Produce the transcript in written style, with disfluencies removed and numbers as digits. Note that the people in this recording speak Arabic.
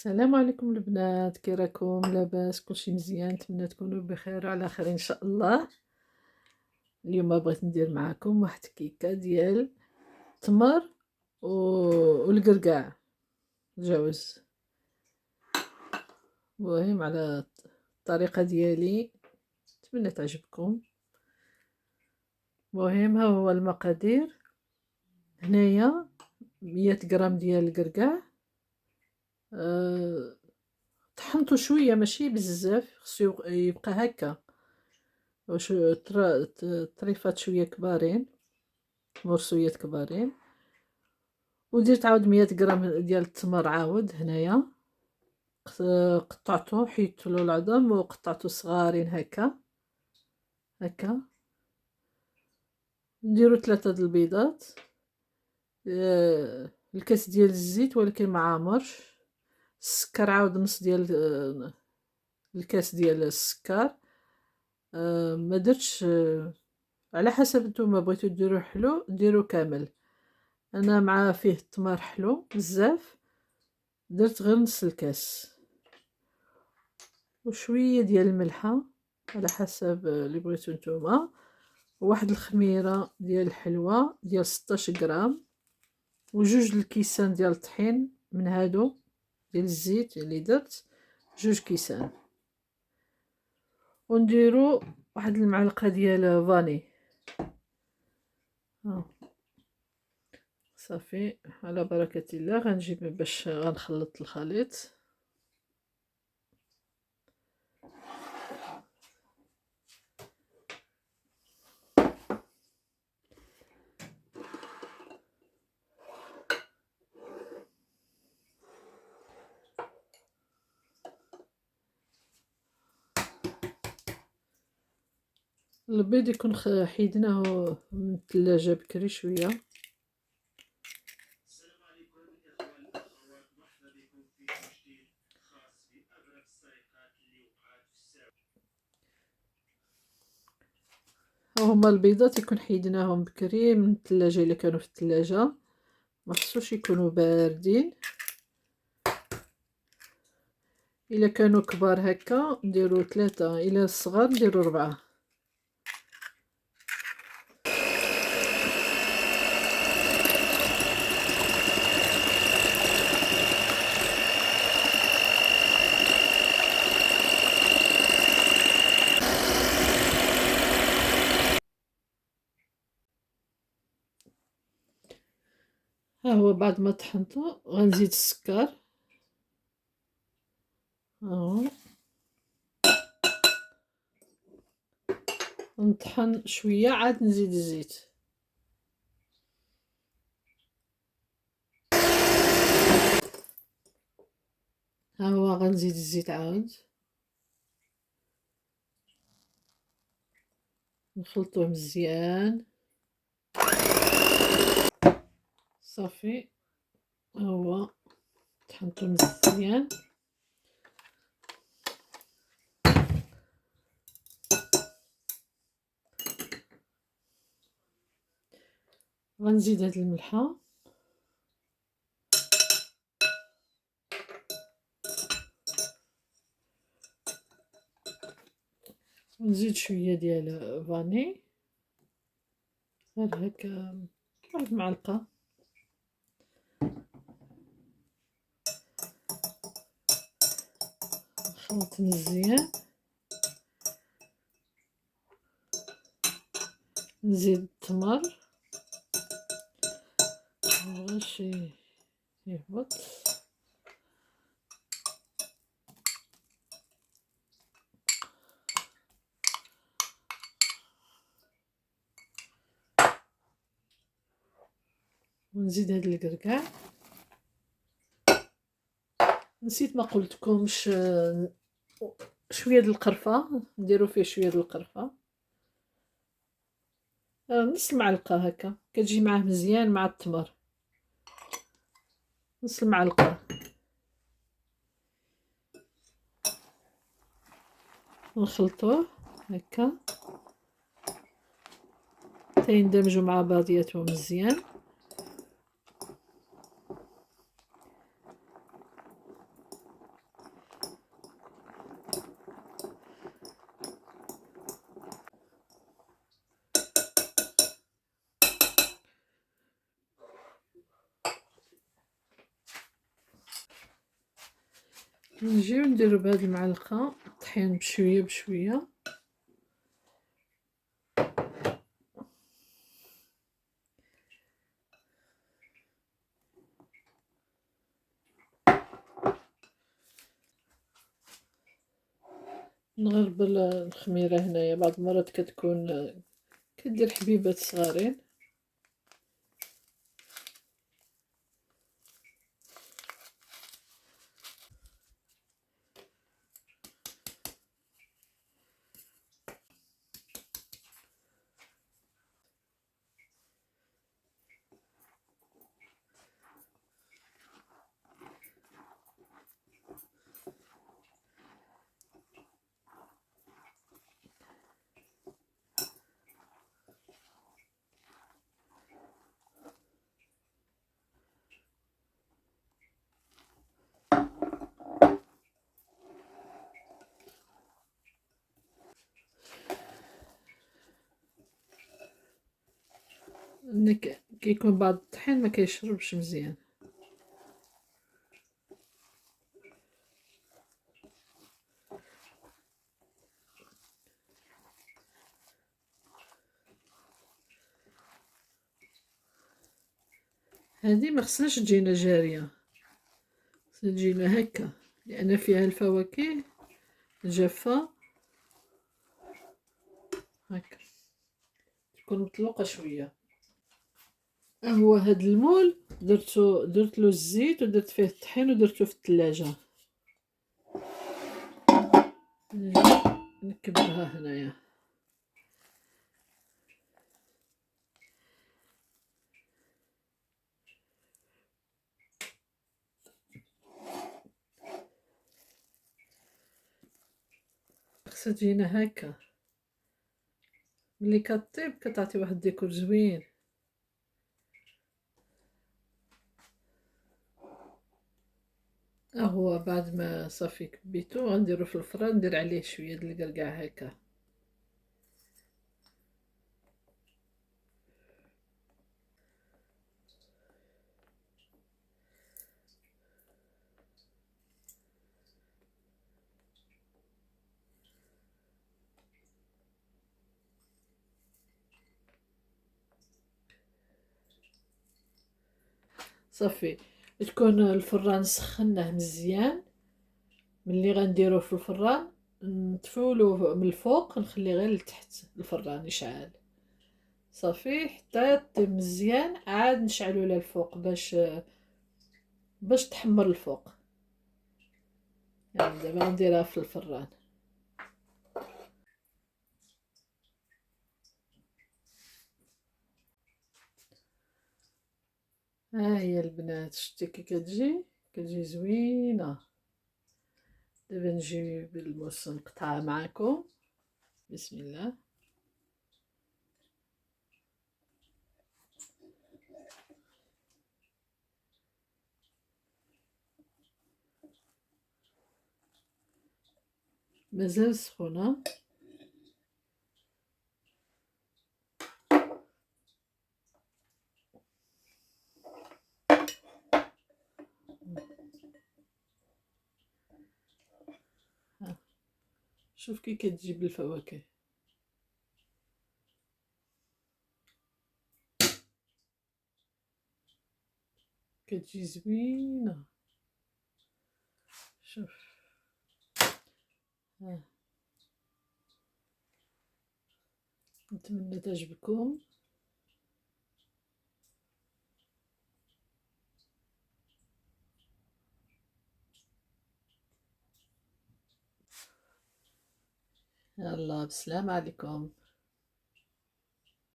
السلام عليكم البنات، كي راكم؟ لاباس؟ كلشي مزيان؟ نتمنى تكونوا بخير وعلى خير ان شاء الله. اليوم بغيت ندير معكم واحد الكيكه ديال التمر والقرقاع الجوز. المهم على الطريقه ديالي، نتمنى تعجبكم. المهم ها هو المقادير. هنايا 100 غرام ديال القرقاع، طحنته شويه ماشي بزاف، خصو يبقى هكا واش طريفات شويه كبارين، مرسويات كبارين. ودرت عاود 100 غرام ديال التمر عاود هنايا، قطعته، حيدت له العظم وقطعته صغارين هكا هكا. نديرو 3 د البيضات، الكاس ديال الزيت ولكن ما عامرش. السكر عاود نص ديال الكاس ديال السكر. ما درتش، على حسب نتوما بغيتو ديرو حلو ديرو كامل. انا مع فيه التمر حلو بزاف، درت غير نص الكاس. وشويه ديال الملحه على حسب اللي بغيتو نتوما. وواحد الخميره ديال الحلوه ديال 16 غرام، وجوج الكيسان ديال الطحين من هادو ديال الزيت اللي درت، جوج كيسان. ونديرو واحد المعلقه ديال فاني. صافي، على بركه الله. غنجيب باش غنخلط الخليط. البيض يكون حيدناه من الثلاجة بكري شوية. هما البيضات يكون حيدناهم بكري من الثلاجة، الا كانوا في الثلاجة ما خصوش يكونوا باردين. الا كانوا كبار هكا نديروا 3، الا صغار نديروا 4. ها هو بعد ما طحنته غنزيد السكر. اهو نطحن شويه عاد نزيد الزيت. ها هو غنزيد الزيت عاود، نخلطوه مزيان. صافي، ها هو طحنته مزيان. غنزيد هاد الملحه، ونزيد شويه ديال فاني، غير هكا واحد المعلقه. نخلط مزيان، نزيد التمر باش يهبط. ونزيد هاد القرقاع. نسيت ما قلتلكمش، شويه د القرفه، نديرو فيه شويه د القرفه، نص المعلقه هكا، كتجي معاه مزيان مع التمر. نص المعلقه. نخلطوه هكا حتى يندمجوا مع بعضياتهم مزيان. نجيو نديرو بهاد المعلقة الطحين بشوية بشوية. نغربل الخميرة هنايا بعض المرات كتكون كدير حبيبات صغارين. كيكون بعض الطحين ما كيشربش مزيان. هذه ما خصهاش تجينا جاريه، خصها تجينا هكا لان فيها الفواكه جافه هكا تكون مطلوقه شويه. هو هاد المول درتلو الزيت ودرت فيه الطحين ودرتو في الثلاجه. نكبرها هنايا. خصها تجينا هكا، ملي كطيب كتعطي واحد الديكور زوين. هو بعد ما صافي كبيتو غنديرو في الفران، ندير عليه شويه د الكركاع هكا. صافي تكون الفران سخناه مزيان. ملي غنديروه في الفران نطفولوه من الفوق، نخليه غير لتحت الفران يشعل. صافي حتى يطيب مزيان عاد نشعلو له الفوق باش تحمر الفوق. يعني دابا غنديرها في الفران. ها هي البنات، شتي كي كتجي زوينه. دابا نجيب الموس نقطعها معاكم. بسم الله. مازال سخونه. شوف كي كتجي بالفواكه، كتجي زوينه. شوف ها، نتمنى تعجبكم. يلا بسلام عليكم.